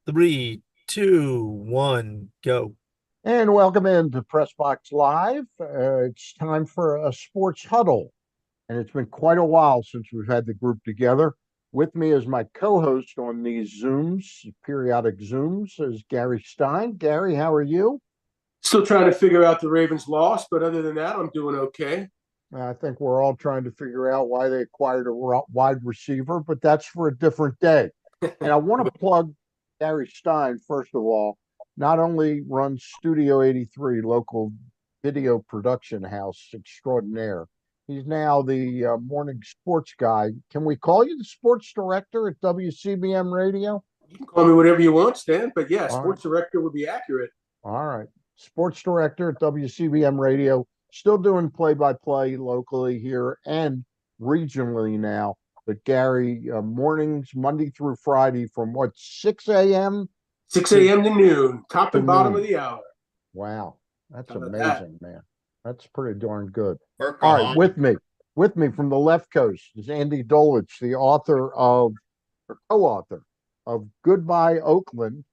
Three, two, one, go. And welcome into Press Box Live. It's time for a sports huddle. And it's been quite a while since we've had the group together. With me as my co host on these Zooms, periodic Zooms, is Gary Stein. Gary, how are you? Still trying to figure out the Ravens' loss, but other than that, I'm doing okay. I think we're all trying to figure out why they acquired a wide receiver, but that's for a different day. And I want to plug Gary Stein, first of all, not only runs Studio 83, local video production house extraordinaire, he's now the morning sports guy. Can we call you the sports director at WCBM Radio? You can call me whatever you want, Stan, but yeah, All right. sports director would be accurate. All right. Sports director at WCBM Radio, still doing play by play locally here and regionally now. But Gary, mornings, Monday through Friday from what, 6 a.m. 6 to, a.m. to noon, top to and bottom of noon? the hour. Wow. That's How about that? amazing, man. That's pretty darn good. All right. Workaholic. With me from the left coast is Andy Dolich, the author of, or co author of Goodbye Oakland,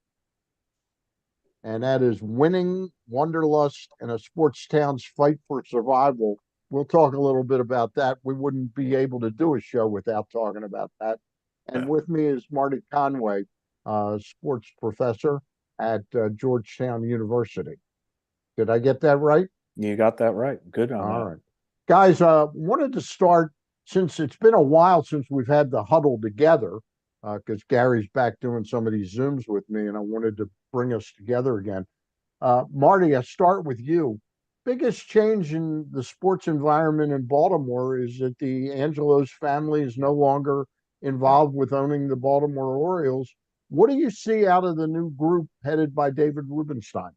and that is Winning Wanderlust and a Sports Town's Fight for Survival. We'll talk a little bit about that. We wouldn't be able to do a show without talking about that. And with me is Marty Conway, sports professor at Georgetown University. Did I get that right? You got that right. Good on All that. right. Guys, wanted to start since it's been a while since we've had the huddle together, because Gary's back doing some of these Zooms with me, and I wanted to bring us together again. Marty, I start with you. Biggest change in the sports environment in Baltimore is that the Angelos family is no longer involved with owning the Baltimore Orioles. What do you see out of the new group headed by David Rubenstein?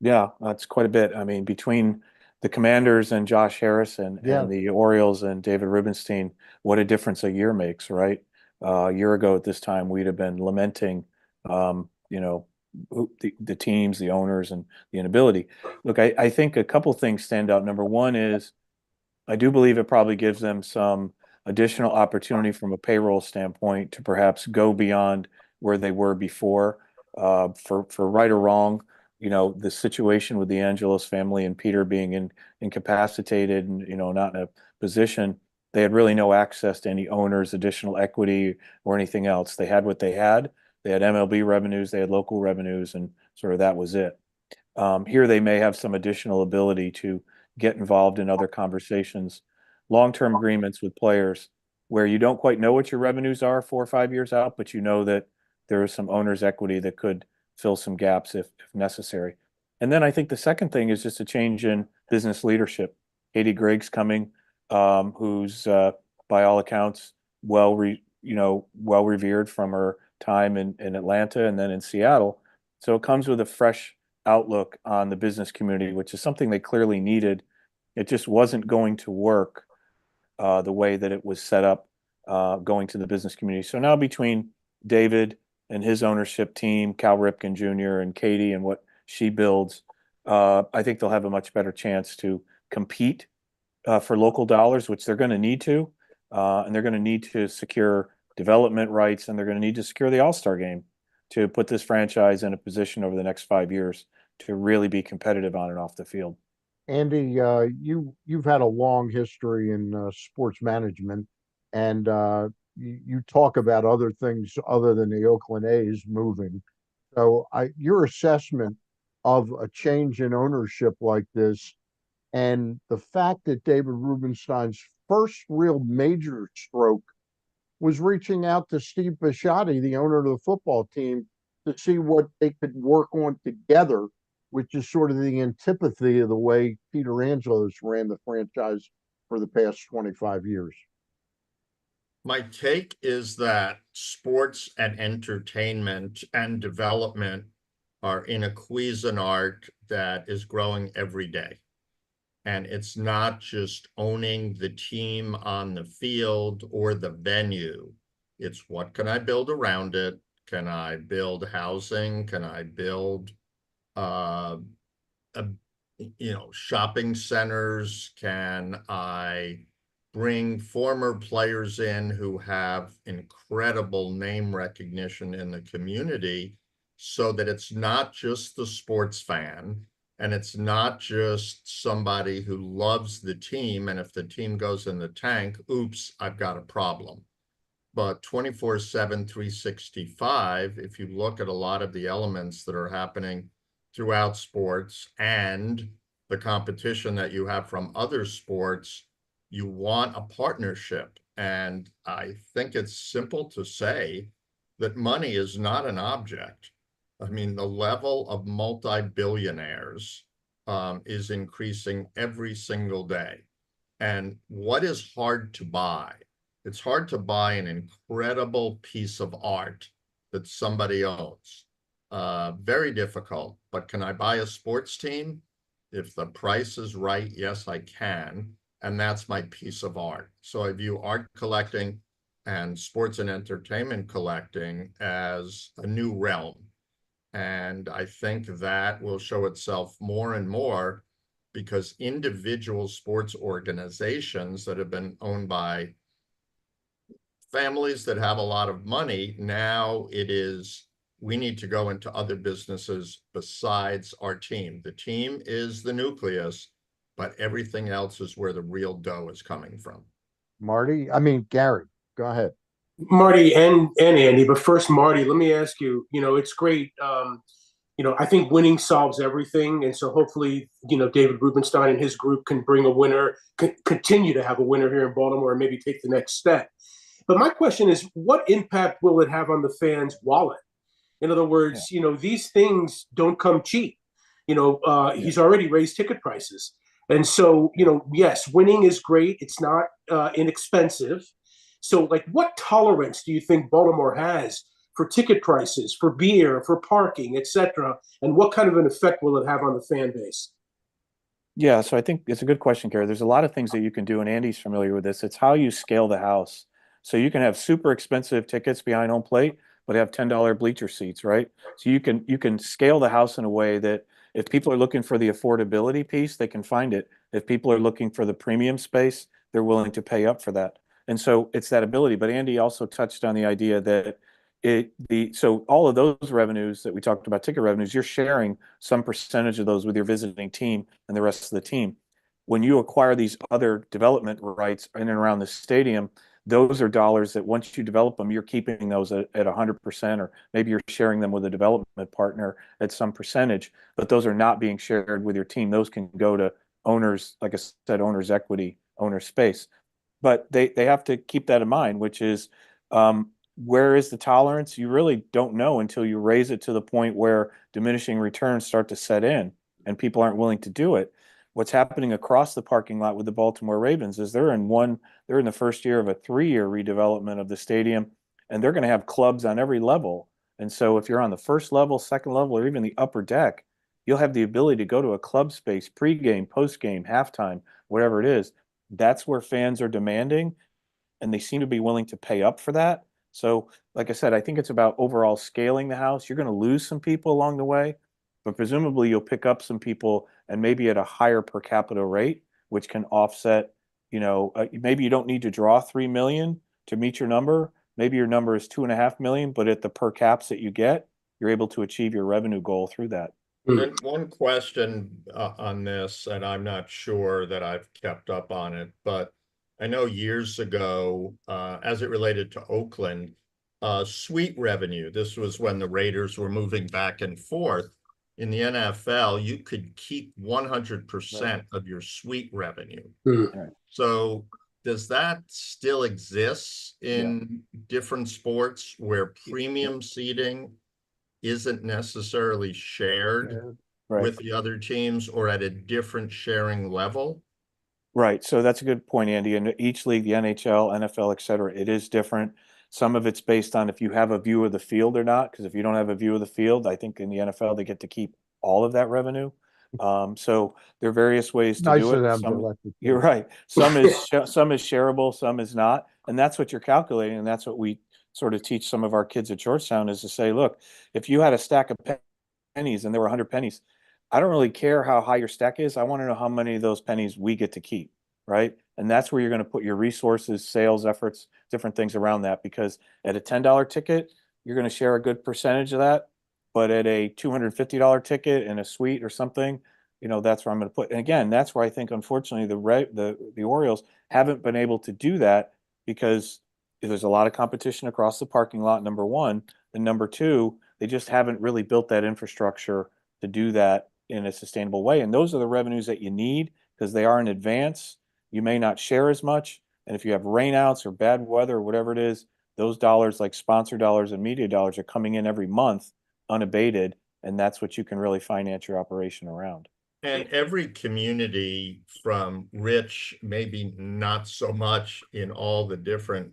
Yeah, that's quite a bit. I mean, between the Commanders and Josh Harrison Yeah, and the Orioles and David Rubenstein, what a difference a year makes, right? A year ago at this time, we'd have been lamenting, um, you know, the teams, the owners, and the inability. Look, I think a couple things stand out. Number one is I do believe it probably gives them some additional opportunity from a payroll standpoint to perhaps go beyond where they were before. For right or wrong, the situation with the Angelos family and Peter being incapacitated and not in a position, they had really no access to any owners, additional equity, or anything else. They had what they had. They had MLB revenues, they had local revenues, and sort of that was it. Here they may have some additional ability to get involved in other conversations, long-term agreements with players where you don't quite know what your revenues are 4 or 5 years out, but you know that there is some owner's equity that could fill some gaps if necessary. And then I think the second thing is just a change in business leadership. Catie Griggs coming, who's by all accounts well revered from her time in Atlanta and then in Seattle. So it comes with a fresh outlook on the business community, which is something they clearly needed. It just wasn't going to work the way that it was set up going to the business community. So now between David and his ownership team, Cal Ripken Jr. and Catie and what she builds, I think they'll have a much better chance to compete for local dollars, which they're going to need to, and they're going to need to secure development rights, and they're going to need to secure the All-Star game to put this franchise in a position over the next 5 years to really be competitive on and off the field. Andy, you've had a long history in sports management, and you talk about other things other than the Oakland A's moving. So, your assessment of a change in ownership like this, and the fact that David Rubenstein's first real major stroke was reaching out to Steve Bisciotti, the owner of the football team, to see what they could work on together, which is sort of the antipathy of the way Peter Angelos ran the franchise for the past 25 years. My take is that sports and entertainment and development are in a Cuisinart that is growing every day. And it's not just owning the team on the field or the venue. It's what can I build around it? Can I build housing? Can I build uh, a, shopping centers? Can I bring former players in who have incredible name recognition in the community so that it's not just the sports fan and it's not just somebody who loves the team. And if the team goes in the tank, oops, I've got a problem. But 24/7, 365, if you look at a lot of the elements that are happening throughout sports and the competition that you have from other sports, you want a partnership. And I think it's simple to say that money is not an object. I mean, the level of multi-billionaires is increasing every single day. And what is hard to buy? It's hard to buy an incredible piece of art that somebody owns. Very difficult, but can I buy a sports team? If the price is right, yes, I can. And that's my piece of art. So I view art collecting and sports and entertainment collecting as a new realm. And I think that will show itself more and more because individual sports organizations that have been owned by families that have a lot of money, now it is, we need to go into other businesses besides our team. The team is the nucleus, but everything else is where the real dough is coming from. Gary, go ahead. Marty and Andy, but first, Marty, let me ask you, it's great. I think winning solves everything. And so hopefully, David Rubenstein and his group can bring a winner, continue to have a winner here in Baltimore and maybe take the next step. But my question is, what impact will it have on the fans' wallet? In other words, these things don't come cheap. He's already raised ticket prices. And so, yes, winning is great. It's not inexpensive. So, like, what tolerance do you think Baltimore has for ticket prices, for beer, for parking, et cetera? And what kind of an effect will it have on the fan base? Yeah, so I think it's a good question, Gary. There's a lot of things that you can do, and Andy's familiar with this. It's how you scale the house. So you can have super expensive tickets behind home plate, but have $10 bleacher seats, right? So you can scale the house in a way that if people are looking for the affordability piece, they can find it. If people are looking for the premium space, they're willing to pay up for that. And so it's that ability. But Andy also touched on the idea that so all of those revenues that we talked about, ticket revenues, you're sharing some percentage of those with your visiting team and the rest of the team. When you acquire these other development rights in and around the stadium, those are dollars that once you develop them, you're keeping those at 100%, or maybe you're sharing them with a development partner at some percentage, but those are not being shared with your team. Those can go to owners, like I said, owners' equity, owner space. But they have to keep that in mind, which is where is the tolerance? You really don't know until you raise it to the point where diminishing returns start to set in and people aren't willing to do it. What's happening across the parking lot with the Baltimore Ravens is they're in the first year of a 3-year redevelopment of the stadium, and they're going to have clubs on every level. And so if you're on the first level, second level, or even the upper deck, you'll have the ability to go to a club space, pregame, postgame, halftime, whatever it is. That's where fans are demanding, and they seem to be willing to pay up for that. So, like I said, I think it's about overall scaling the house. You're going to lose some people along the way, but presumably you'll pick up some people and maybe at a higher per capita rate, which can offset, maybe you don't need to draw 3 million to meet your number. Maybe your number is 2.5 million, but at the per caps that you get, you're able to achieve your revenue goal through that. And one question on this, and I'm not sure that I've kept up on it, but I know years ago, as it related to Oakland, suite revenue, this was when the Raiders were moving back and forth. In the NFL, you could keep 100% of your suite revenue. Mm. So does that still exist in different sports where premium seating isn't necessarily shared with the other teams or at a different sharing level? Right. So that's a good point, Andy. And each league, the NHL, NFL, et cetera, it is different. Some of it's based on if you have a view of the field or not, because if you don't have a view of the field, I think in the NFL, they get to keep all of that revenue. So there are various ways to do it. You're right. Some is shareable, some is not. And that's what you're calculating. And that's what we sort of teach some of our kids at Georgetown is to say, look, if you had a stack of pennies and there were 100 pennies, I don't really care how high your stack is. I want to know how many of those pennies we get to keep, right? And that's where you're going to put your resources, sales efforts, different things around that. Because at a $10 ticket, you're going to share a good percentage of that. but at a $250 ticket and a suite or something, that's where I'm going to put. And again, that's where I think, unfortunately, the Orioles haven't been able to do that because there's a lot of competition across the parking lot, number one. And number two, they just haven't really built that infrastructure to do that in a sustainable way. And those are the revenues that you need because they are in advance. You may not share as much. And if you have rainouts or bad weather or whatever it is, those dollars, like sponsor dollars and media dollars, are coming in every month unabated. And that's what you can really finance your operation around. And every community, from rich, maybe not so much in all the different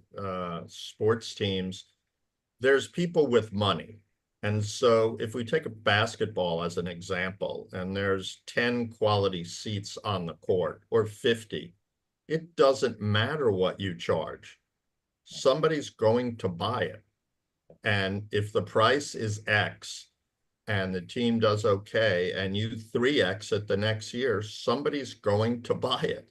sports teams, there's people with money. And so if we take a basketball as an example, and there's 10 quality seats on the court or 50, it doesn't matter what you charge. Somebody's going to buy it. And if the price is X, and the team does okay, and you 3X it the next year, somebody's going to buy it.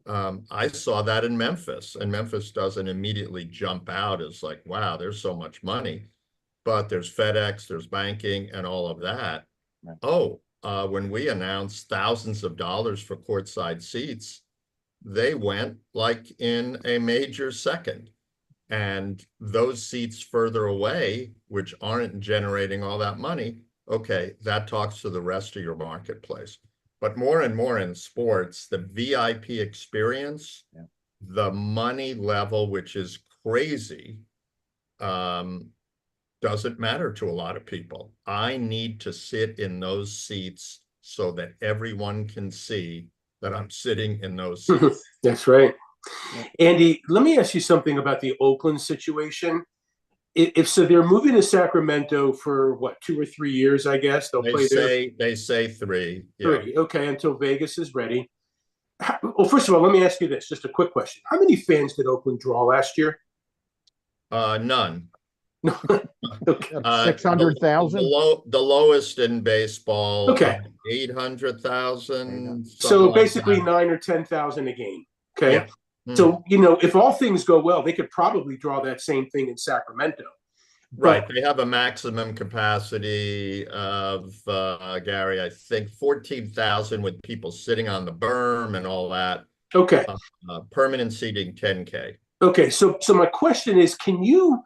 I saw that in Memphis, and Memphis doesn't immediately jump out as like, wow, there's so much money, but there's FedEx, there's banking, and all of that. Right. Oh, when we announced thousands of dollars for courtside seats, they went like in a major second. And those seats further away, which aren't generating all that money, okay, that talks to the rest of your marketplace. But more and more in sports, the VIP experience, the money level, which is crazy, doesn't matter to a lot of people. I need to sit in those seats so that everyone can see that I'm sitting in those seats. That's right. Andy, let me ask you something about the Oakland situation. If so, they're moving to Sacramento for what, 2 or 3 years, I guess. They say three. Yeah. 3, okay, until Vegas is ready. Well, first of all, let me ask you this, just a quick question. How many fans did Oakland draw last year? None. No. Okay. 600,000. The lowest in baseball. Okay. 800,000. So basically 9 or 10,000 a game. Okay. Yeah. So, if all things go well, they could probably draw that same thing in Sacramento. Right. They have a maximum capacity of, Gary, I think 14,000 with people sitting on the berm and all that. Okay. Permanent seating 10K. Okay. So my question is, can you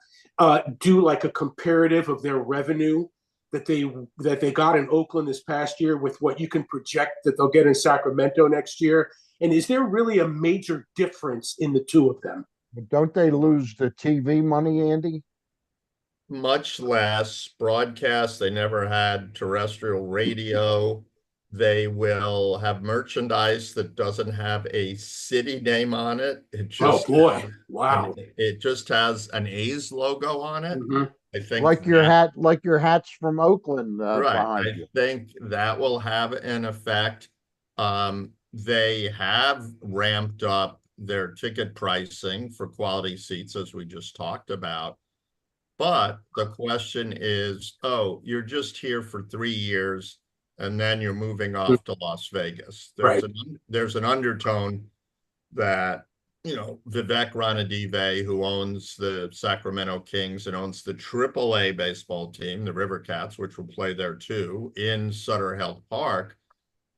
do like a comparative of their revenue that they got in Oakland this past year with what you can project that they'll get in Sacramento next year? And is there really a major difference in the two of them? Don't they lose the TV money, Andy? Much less broadcast. They never had terrestrial radio. They will have merchandise that doesn't have a city name on it. It just wow. It just has an A's logo on it. Mm-hmm. I think like your hats from Oakland right. behind you. I think that will have an effect. They have ramped up their ticket pricing for quality seats, as we just talked about. But the question is, oh, you're just here for 3 years, and then you're moving off to Las Vegas. There's an undertone that, Vivek Ranadive, who owns the Sacramento Kings and owns the AAA baseball team, the River Cats, which will play there too, in Sutter Health Park,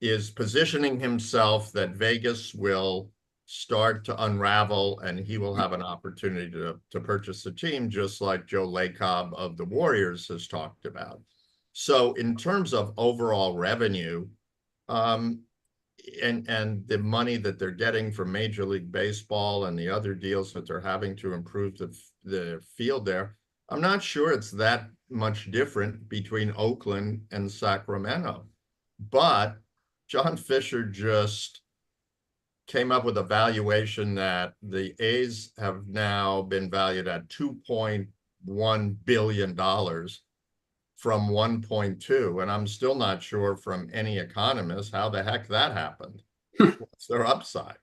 is positioning himself that Vegas will start to unravel and he will have an opportunity to purchase the team, just like Joe Lacob of the Warriors has talked about. So in terms of overall revenue, and the money that they're getting from Major League Baseball and the other deals that they're having to improve the field there, I'm not sure it's that much different between Oakland and Sacramento. But John Fisher just came up with a valuation that the A's have now been valued at $2.1 billion from 1.2. And I'm still not sure from any economist how the heck that happened. What's their upside?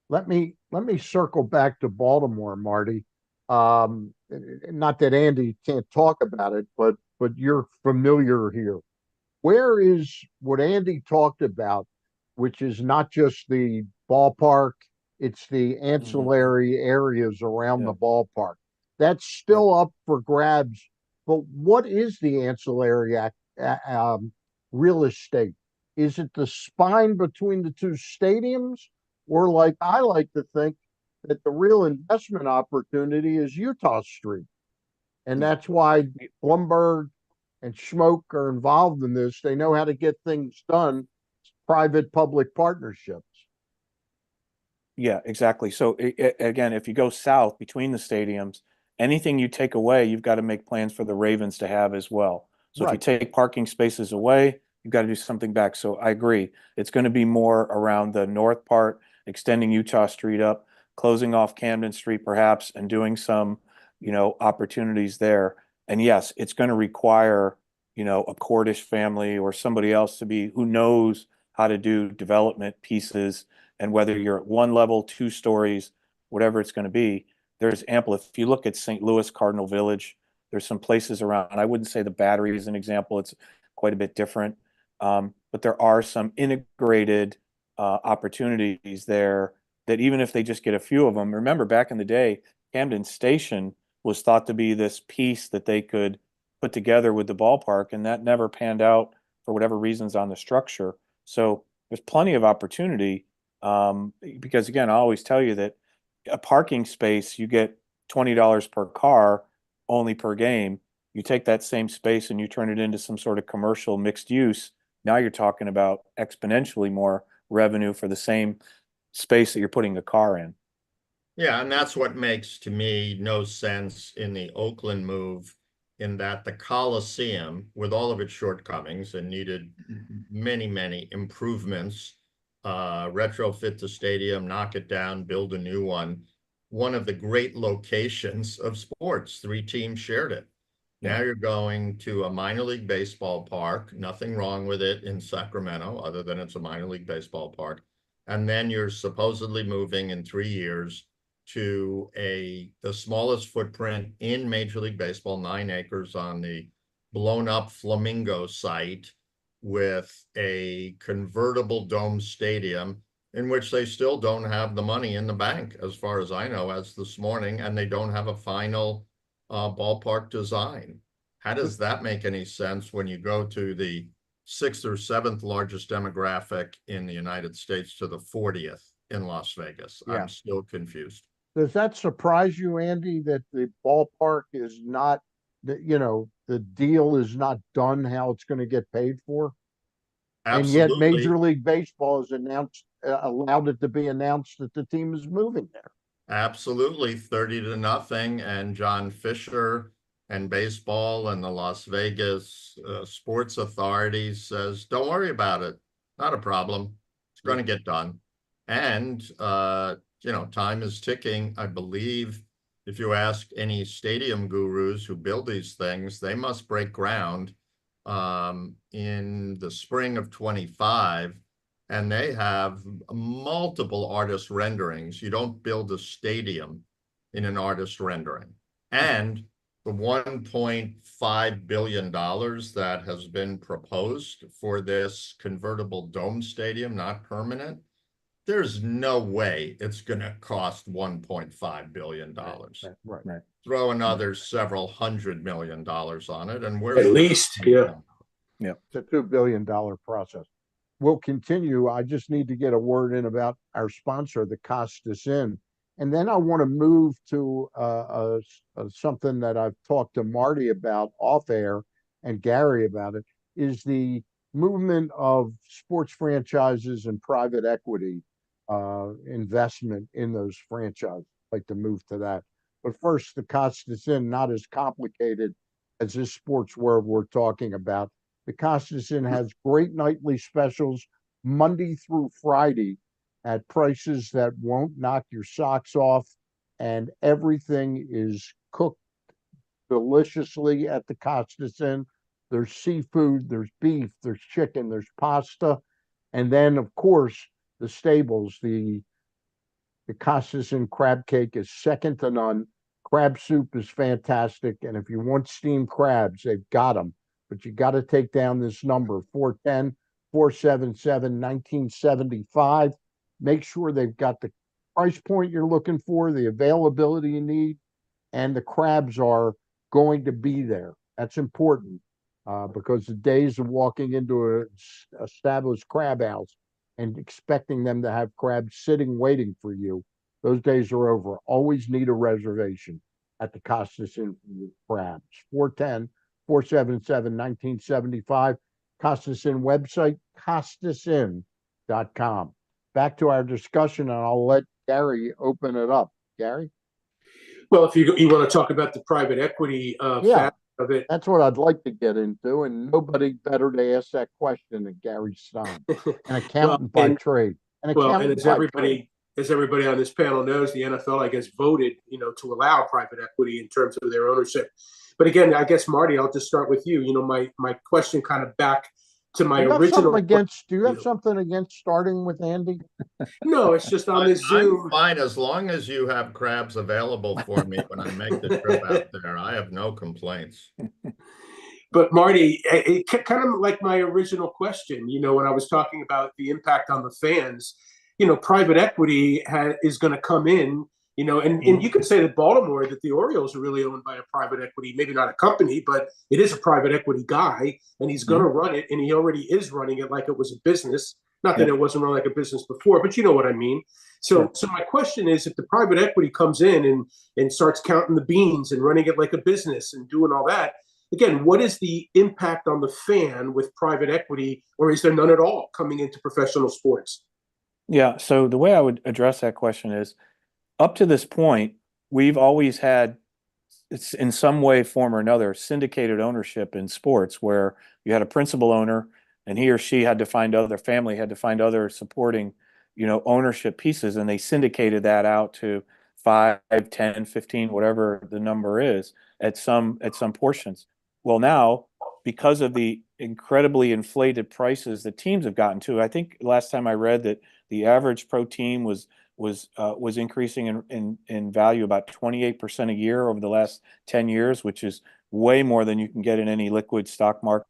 Let me circle back to Baltimore, Marty. Not that Andy can't talk about it, but you're familiar here. Where is what Andy talked about, which is not just the ballpark, it's the ancillary areas around the ballpark. That's still up for grabs but what is the ancillary real estate? Is it the spine between the two stadiums? Or like I like to think that the real investment opportunity is Utah Street. And that's why Blumberg and Schmoke are involved in this. They know how to get things done, private public partnerships. Yeah, exactly. So again, if you go south between the stadiums, anything you take away, you've got to make plans for the Ravens to have as well. So if you Right. take parking spaces away, you've got to do something back. So I agree. It's going to be more around the north part, extending Utah Street up, closing off Camden Street perhaps, and doing some, opportunities there. And yes, it's going to require, a Cordish family or somebody else to be who knows how to do development pieces. And whether you're at one level, 2 stories, whatever it's going to be, there's ample. If you look at St. Louis Cardinal Village, there's some places around. I wouldn't say the Battery is an example. It's quite a bit different. But there are some integrated opportunities there that even if they just get a few of them, remember back in the day, Camden Station was thought to be this piece that they could put together with the ballpark, and that never panned out for whatever reasons on the structure. So there's plenty of opportunity. Because again, I always tell you that a parking space, you get $20 per car only per game. You take that same space and you turn it into some sort of commercial mixed use. Now you're talking about exponentially more revenue for the same space that you're putting a car in. Yeah, and that's what makes to me no sense in the Oakland move, in that the Coliseum, with all of its shortcomings and needed many, many improvements, retrofit the stadium, knock it down, build a new one of the great locations of sports. 3 teams shared it. Now you're going to a minor league baseball park, nothing wrong with it in Sacramento, other than it's a minor league baseball park. And then you're supposedly moving in 3 years to the smallest footprint in Major League Baseball, 9 acres on the blown up Flamingo site, with a convertible dome stadium in which they still don't have the money in the bank, as far as I know, as this morning, and they don't have a final ballpark design. How does that make any sense when you go to the 6th or 7th largest demographic in the United States to the 40th in Las Vegas? Yeah. I'm still confused. Does that surprise you, Andy, that the ballpark is not, the deal is not done how it's going to get paid for? And yet Absolutely. Major League Baseball has allowed it to be announced that the team is moving there. Absolutely, 30-0, and John Fisher and baseball and the Las Vegas Sports Authority says, don't worry about it. Not a problem. It's going to get done. And, time is ticking. I believe if you ask any stadium gurus who build these things, they must break ground in the spring of 25. And they have multiple artist renderings. You don't build a stadium in an artist rendering. And the $1.5 billion that has been proposed for this convertible dome stadium, not permanent, there's no way it's going to cost $1.5 billion. Right. Throw another several $100 million on it, and we're At least, yeah. It's a $2 billion process. We'll continue. I just need to get a word in about our sponsor, the Costas Inn. And then I want to move to something that I've talked to Marty about off air and Gary about it, is the movement of sports franchises and private equity investment in those franchises. I'd like to move to that. But first, the Costas Inn, not as complicated as this sports world we're talking about. The Costas Inn has great nightly specials Monday through Friday at prices that won't knock your socks off, and everything is cooked deliciously at the Costas Inn. There's seafood, there's beef, there's chicken, there's pasta, and then of course the stables. The Costas Inn crab cake is second to none. Crab soup is fantastic, and if you want steamed crabs, they've got them. But you got to take down this number, 410-477-1975. Make sure they've got the price point you're looking for, the availability you need, and the crabs are going to be there. That's important because the days of walking into a established crab house and expecting them to have crabs sitting waiting for you, those days are over. Always need a reservation at the Costas Inn for your crabs. 410-477-1975. Costas Inn website, costasin.com. Back to our discussion, and I'll let Gary open it up. Gary? Well, if you want to talk about the private equity Yeah, facet of it, that's what I'd like to get into, and nobody better to ask that question than Gary Stein, an accountant by trade. An and accountant by trade. as everybody on this panel knows, the NFL, I guess, voted, to allow private equity in terms of their ownership. But again, I guess, Marty, I'll just start with you. My question kind of back to my original. Do you have something against starting with Andy? No, it's just on this Zoom. I'm fine as long as you have crabs available for me when I make the trip out there. I have no complaints. But Marty, it kind of like my original question, when I was talking about the impact on the fans, private equity is going to come in, and you could say that Baltimore, that the Orioles are really owned by a private equity, maybe not a company, but it is a private equity guy, and he's going to run it, and he already is running it like it was a business. Not that it wasn't run like a business before, but you know what I mean. So my question is, if the private equity comes in and starts counting the beans and running it like a business and doing all that, again, what is the impact on the fan with private equity, or is there none at all coming into professional sports? Yeah, so the way I would address that question is, up to this point, we've always had, it's in some way, form, or another, syndicated ownership in sports where you had a principal owner and he or she had to find other family, had to find other supporting, ownership pieces, and they syndicated that out to 5, 10, 15, whatever the number is at some portions. Well, now, because of the incredibly inflated prices that teams have gotten to, I think last time I read that the average pro team was increasing in value about 28% a year over the last 10 years, which is way more than you can get in any liquid stock market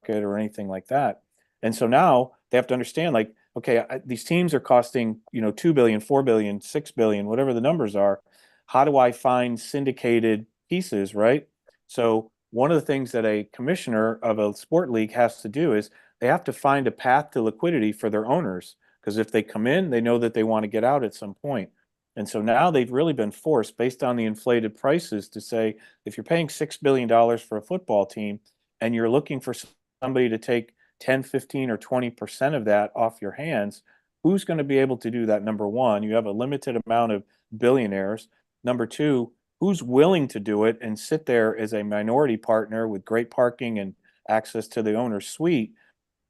or anything like that. And so now they have to understand, like, okay, these teams are costing, $2 billion, $4 billion, $6 billion, whatever the numbers are. How do I find syndicated pieces, right? So one of the things that a commissioner of a sport league has to do is they have to find a path to liquidity for their owners, because if they come in, they know that they want to get out at some point. And so now they've really been forced, based on the inflated prices, to say, if you're paying $6 billion for a football team and you're looking for somebody to take 10, 15, or 20% of that off your hands, who's going to be able to do that? Number one, you have a limited amount of billionaires. Number two, who's willing to do it and sit there as a minority partner with great parking and access to the owner's suite?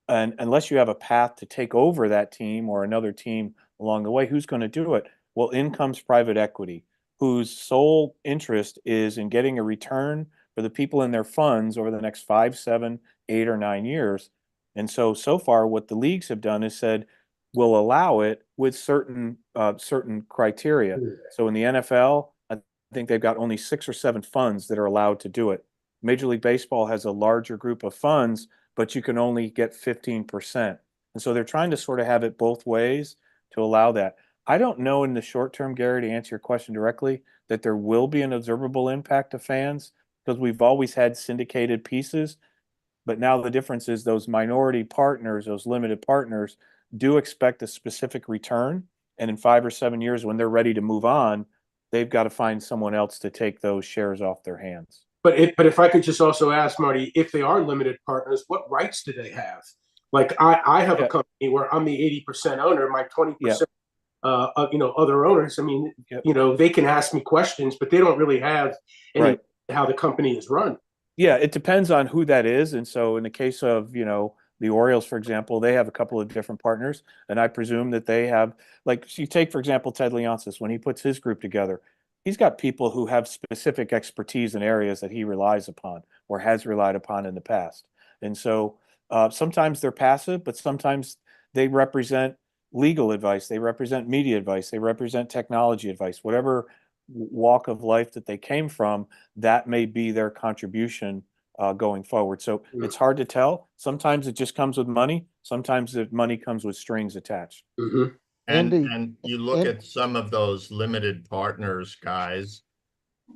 And unless you have a path to take over that team or another team along the way, who's going to do it? Well, in comes private equity, whose sole interest is in getting a return for the people in their funds over the next 5, 7, 8, or 9 years. And so far, what the leagues have done is said, we'll allow it with certain criteria. So in the NFL, I think they've got only 6 or 7 funds that are allowed to do it. Major League Baseball has a larger group of funds, but you can only get 15%. And so they're trying to sort of have it both ways to allow that. I don't know in the short term, Gary, to answer your question directly, that there will be an observable impact to fans, because we've always had syndicated pieces. But now the difference is those minority partners, those limited partners, do expect a specific return. And in 5 or 7 years, when they're ready to move on, they've got to find someone else to take those shares off their hands. But if I could just also ask, Marty, if they are limited partners, what rights do they have? Like I have a company where I'm the 80% owner, my 20%, other owners. I mean, they can ask me questions, but they don't really have any how the company is run. Yeah, it depends on who that is. And so in the case of, the Orioles, for example, they have a couple of different partners. And I presume that they have, like, you take, for example, Ted Leonsis, when he puts his group together, he's got people who have specific expertise in areas that he relies upon or has relied upon in the past. And so sometimes they're passive, but sometimes they represent legal advice, they represent media advice, they represent technology advice, whatever walk of life that they came from, that may be their contribution going forward. So it's hard to tell. Sometimes it just comes with money. Sometimes the money comes with strings attached. And you look at some of those limited partners, guys,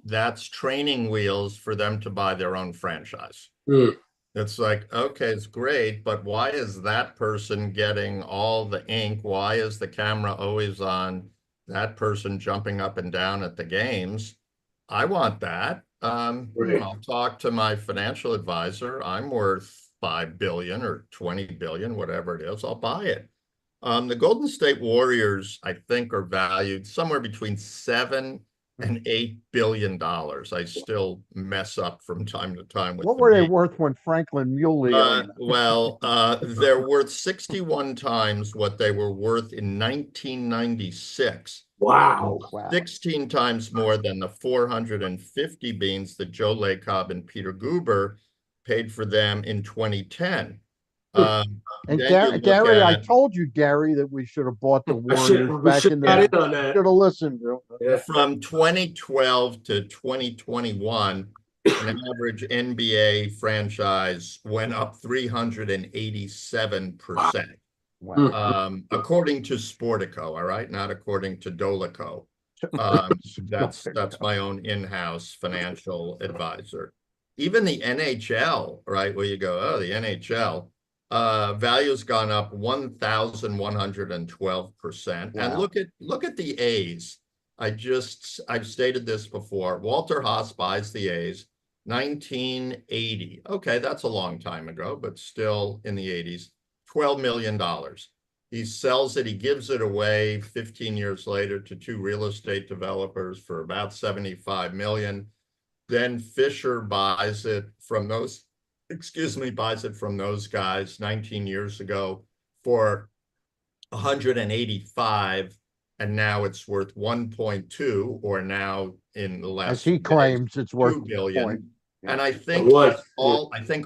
that's training wheels for them to buy their own franchise. Mm. It's like, okay, it's great, but why is that person getting all the ink? Why is the camera always on that person jumping up and down at the games? I want that. Right. I'll talk to my financial advisor. I'm worth 5 billion or 20 billion, whatever it is. I'll buy it. The Golden State Warriors, I think, are valued somewhere between $7 and $8 billion. I still mess up from time to time with What the were they name. worth when Franklin Muley owned them? Well, they're worth 61 times what they were worth in 1996. Wow. Wow. 16 times more than the 450 beans that Joe Lacob and Peter Guber paid for them in 2010. And Then you look Gary, I at told you, Gary, that we should have bought the Warriors we back should in have the got in on that. Should have listened to Yeah. from 2012 to 2021, an average NBA franchise went up 387%. Wow. According to Sportico, all right, not according to Dolico. That's my own in-house financial advisor. Even the NHL, right, where you go, oh, the NHL, value's gone up 1,112%. And Wow. look at the A's. I've stated this before. Walter Haas buys the A's, 1980. Okay, that's a long time ago, but still in the 80s, $12 million. He sells it, he gives it away 15 years later to two real estate developers for about 75 million. Then Fisher buys it from those guys 19 years ago for 185, and now it's worth 1.2, or now in the last As he claims, it's worth 2 billion. point. And I think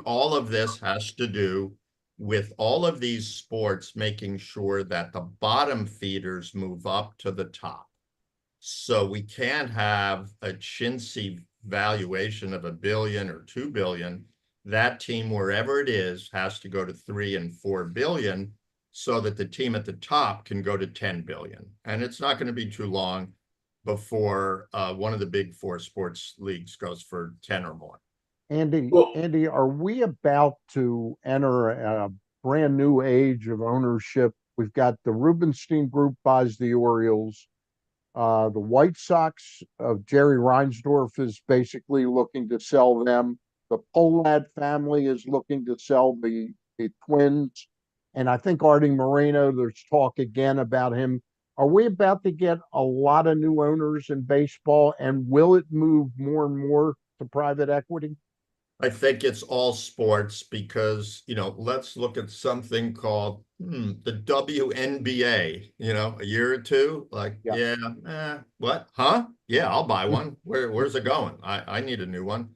all of this has to do with all of these sports making sure that the bottom feeders move up to the top. So we can't have a chintzy valuation of $1 billion or $2 billion. That team, wherever it is, has to go to 3 and 4 billion so that the team at the top can go to 10 billion. And it's not going to be too long before one of the big four sports leagues goes for 10 or more. Andy, are we about to enter a brand new age of ownership? We've got the Rubenstein Group buys the Orioles. The White Sox of Jerry Reinsdorf is basically looking to sell them. The Pohlad family is looking to sell the Twins. And I think Artie Moreno, there's talk again about him. Are we about to get a lot of new owners in baseball, and will it move more and more to private equity? I think it's all sports because, let's look at something called the WNBA, a year or two, like, what? Huh? Yeah, I'll buy one. Where's it going? I need a new one.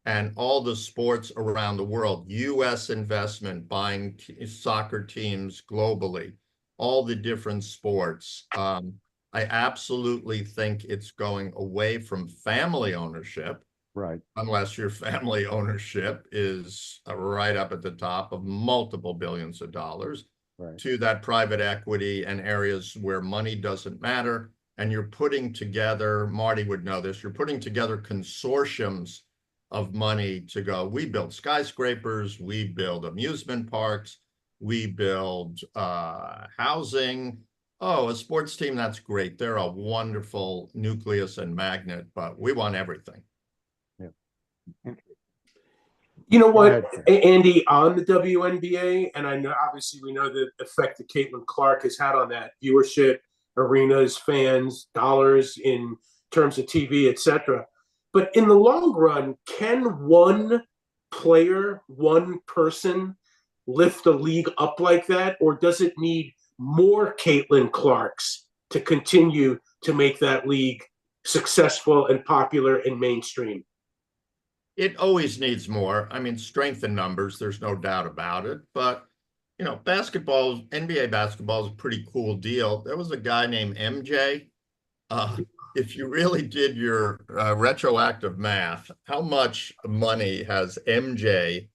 And all the sports around the world, US investment, buying soccer teams globally, all the different sports. I absolutely think it's going away from family ownership. Right. Unless your family ownership is right up at the top of multiple billions of dollars, right, to that private equity and areas where money doesn't matter. And you're putting together, Marty would know this, you're putting together consortiums of money to go, we build skyscrapers, we build amusement parks, we build housing. Oh, a sports team, that's great. They're a wonderful nucleus and magnet, but we want everything. You know what, Andy, on the WNBA, and I know obviously we know the effect that Caitlin Clark has had on that viewership, arenas, fans, dollars in terms of TV, etc. But in the long run, can one player, one person lift the league up like that? Or does it need more Caitlin Clarks to continue to make that league successful and popular and mainstream? It always needs more. I mean, strength in numbers, there's no doubt about it. But, basketball, NBA basketball is a pretty cool deal. There was a guy named MJ. If you really did your retroactive math, how much money has MJ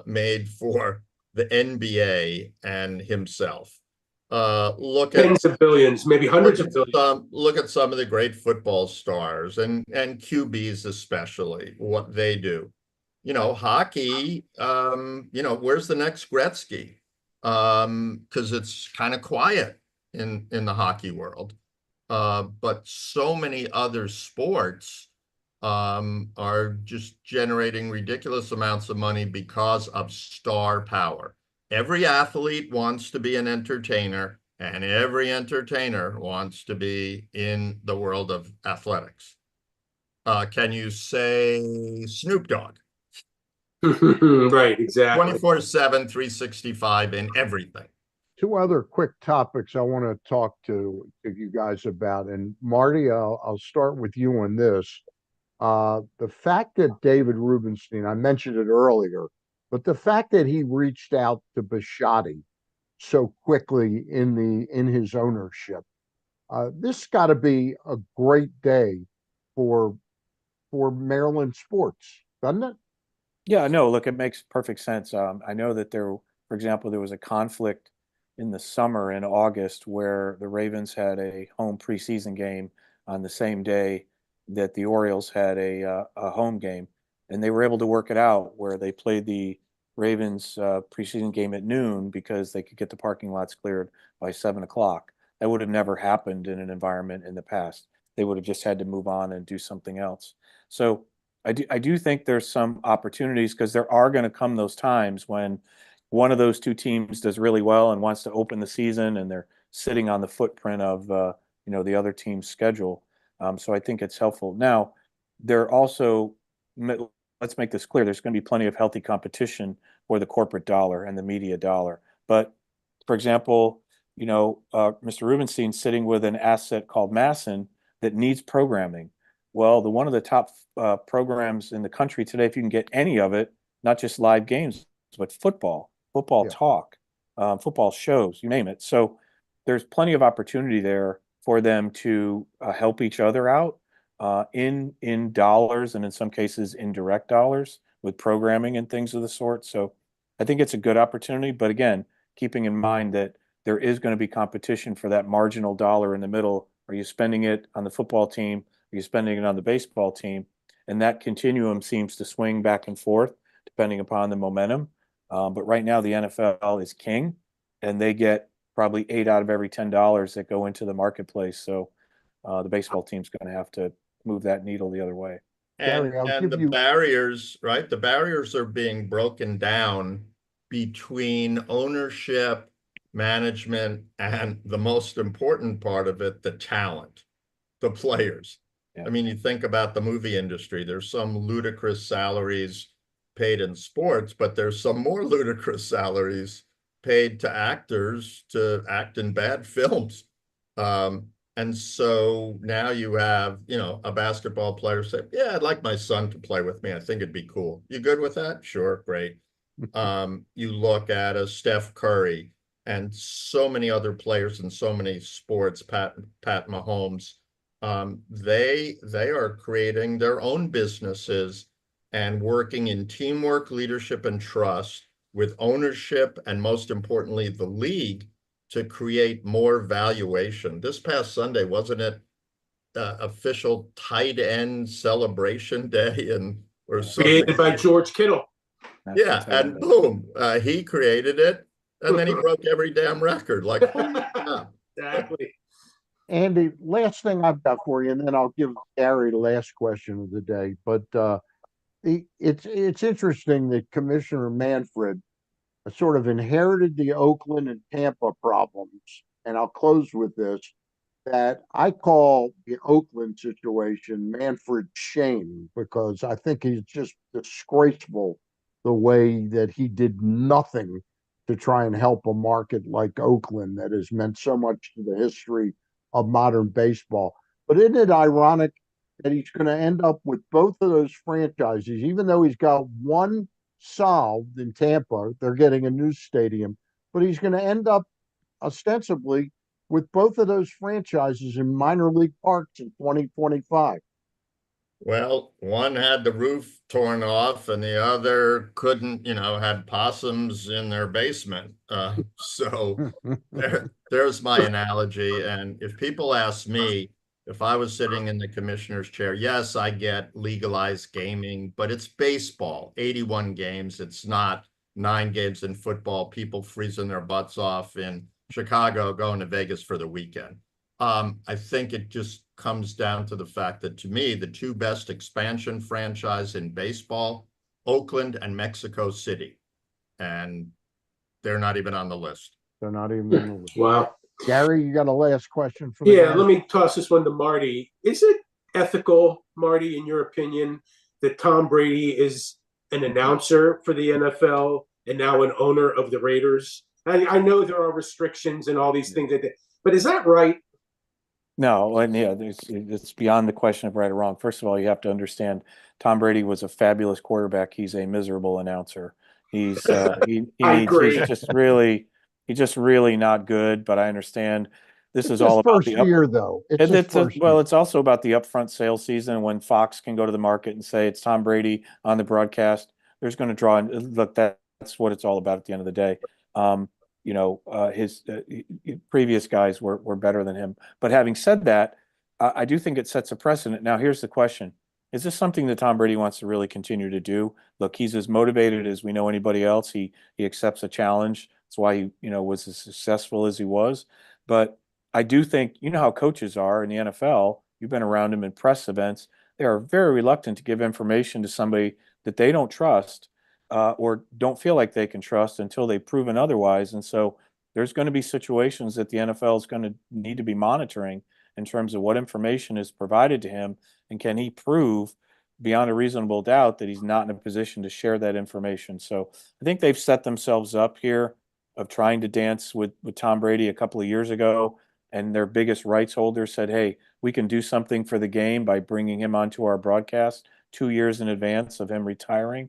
made for the NBA and himself? Look at Tens of billions, maybe hundreds of billions. look at some of the great football stars and QBs especially, what they do. You know, hockey, you know, where's the next Gretzky? Because it's kind of quiet in the hockey world. But so many other sports are just generating ridiculous amounts of money because of star power. Every athlete wants to be an entertainer, and every entertainer wants to be in the world of athletics. Can you say Snoop Dogg? Right, exactly. 24/7, 365 in everything. Two other quick topics I want to talk to you guys about. And Marty, I'll start with you on this. The fact that David Rubenstein, I mentioned it earlier, but the fact that he reached out to Bisciotti so quickly in his ownership, this got to be a great day for Maryland sports, doesn't it? Yeah, no, look, it makes perfect sense. I know that there, for example, there was a conflict in the summer in August where the Ravens had a home preseason game on the same day that the Orioles had a home game, and they were able to work it out where they played the Ravens preseason game at noon because they could get the parking lots cleared by 7 o'clock. That would have never happened in an environment in the past. They would have just had to move on and do something else. So I do think there's some opportunities because there are going to come those times when one of those two teams does really well and wants to open the season, and they're sitting on the footprint of the other team's schedule. So I think it's helpful. Now, there also, let's make this clear, there's going to be plenty of healthy competition for the corporate dollar and the media dollar. But for example, Mr. Rubenstein sitting with an asset called Masson that needs programming. Well, one of the top programs in the country today, if you can get any of it, not just live games, but football Yeah. talk, football shows, you name it. So there's plenty of opportunity there for them to help each other out in dollars and in some cases in direct dollars with programming and things of the sort. So I think it's a good opportunity. But again, keeping in mind that there is going to be competition for that marginal dollar in the middle. Are you spending it on the football team? Are you spending it on the baseball team? And that continuum seems to swing back and forth depending upon the momentum. But right now, the NFL is king, and they get probably 8 out of every $10 that go into the marketplace. So the baseball team's going to have to move that needle the other way. And Gary, I'll and give the you. barriers, right? The barriers are being broken down between ownership, management, and the most important part of it, the talent, the players. Yeah. I mean, you think about the movie industry, there's some ludicrous salaries paid in sports, but there's some more ludicrous salaries paid to actors to act in bad films. And so now you have, a basketball player say, yeah, I'd like my son to play with me. I think it'd be cool. You good with that? Sure, great. You look at a Steph Curry and so many other players in so many sports, Pat Mahomes, they are creating their own businesses and working in teamwork, leadership, and trust with ownership, and most importantly, the league, to create more valuation. This past Sunday, wasn't it official tight end celebration day or something? Created by George Kittle. Yeah, and boom, he created it, and then he broke every damn record. Like, Exactly. Andy, last thing I've got for you, and then I'll give Gary the last question of the day. But it's interesting that Commissioner Manfred sort of inherited the Oakland and Tampa problems, and I'll close with this, that I call the Oakland situation Manfred's shame, because I think he's just disgraceful the way that he did nothing to try and help a market like Oakland that has meant so much to the history of modern baseball. But isn't it ironic that he's going to end up with both of those franchises, even though he's got one solved in Tampa, they're getting a new stadium, but he's going to end up ostensibly with both of those franchises in minor league parks in 2025. Well, one had the roof torn off and the other couldn't, had possums in their basement. So there's my analogy. And if people ask me if I was sitting in the commissioner's chair, yes, I get legalized gaming, but it's baseball, 81 games. It's not 9 games in football, people freezing their butts off in Chicago, going to Vegas for the weekend. I think it just comes down to the fact that, to me, the two best expansion franchise in baseball, Oakland and Mexico City, and they're not even on the list. They're not even in the list. Wow. Gary, you got a last question for the Yeah, guys? let me toss this one to Marty. Is it ethical, Marty, in your opinion, that Tom Brady is an announcer for the NFL and now an owner of the Raiders? I know there are restrictions and all these things, but is that right? No, and yeah, it's beyond the question of right or wrong. First of all, you have to understand Tom Brady was a fabulous quarterback. He's a miserable announcer. He's just really not good. But I understand this is all about the first year, though. It's also about the upfront sales season when Fox can go to the market and say it's Tom Brady on the broadcast. There's going to draw. Look, that's what it's all about at the end of the day. His previous guys were better than him. But having said that, I do think it sets a precedent. Now, here's the question. Is this something that Tom Brady wants to really continue to do? Look, he's as motivated as we know anybody else. He accepts a challenge. That's why he, was as successful as he was. But I do think, how coaches are in the NFL. You've been around them in press events. They are very reluctant to give information to somebody that they don't trust. Or don't feel like they can trust until they've proven otherwise. And so there's going to be situations that the NFL is going to need to be monitoring in terms of what information is provided to him, and can he prove beyond a reasonable doubt that he's not in a position to share that information. So I think they've set themselves up here of trying to dance with Tom Brady a couple of years ago, and their biggest rights holder said, hey, we can do something for the game by bringing him onto our broadcast 2 years in advance of him retiring.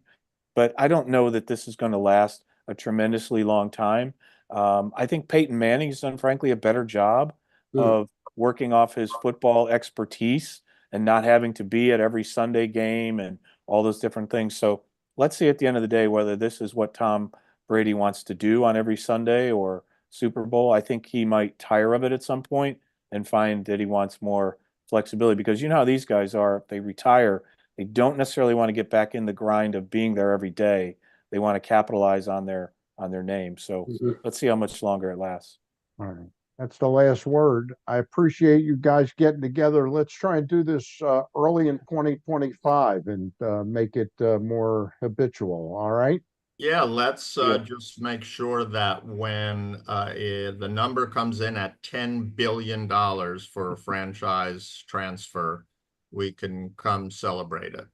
But I don't know that this is going to last a tremendously long time. I think Peyton Manning's done, frankly, a better job of working off his football expertise and not having to be at every Sunday game and all those different things. So let's see at the end of the day whether this is what Tom Brady wants to do on every Sunday or Super Bowl. I think he might tire of it at some point and find that he wants more flexibility, because you know how these guys are. If they retire, they don't necessarily want to get back in the grind of being there every day. They want to capitalize on their name. So let's see how much longer it lasts. All right. That's the last word. I appreciate you guys getting together. Let's try and do this early in 2025 and make it more habitual. All right. Yeah, let's just make sure that when the number comes in at $10 billion for a franchise transfer, we can come celebrate it.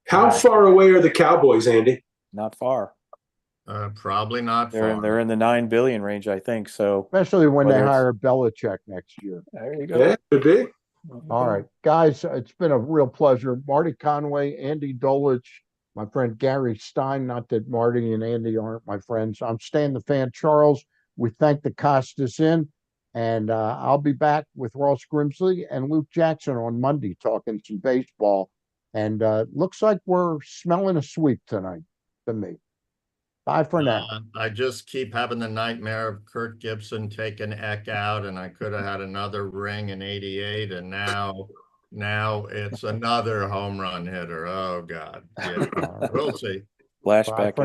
How far away are the Cowboys, Andy? Not far. Probably not far. They're in the 9 billion range, I think. So especially when they hire Belichick next year. There you go. Yeah, could be. All right, guys, it's been a real pleasure. Marty Conway, Andy Dolich, my friend Gary Stein. Not that Marty and Andy aren't my friends. I'm Stan the Fan Charles. We thank the Costas Inn, and I'll be back with Ross Grimsley and Luke Jackson on Monday talking some baseball. And looks like we're smelling a sweep tonight to me. Bye for now. I just keep having the nightmare of Kurt Gibson taking Eck out, and I could have had another ring in '88, and now it's another home run hitter. Oh God, yeah. We'll see. Flashback.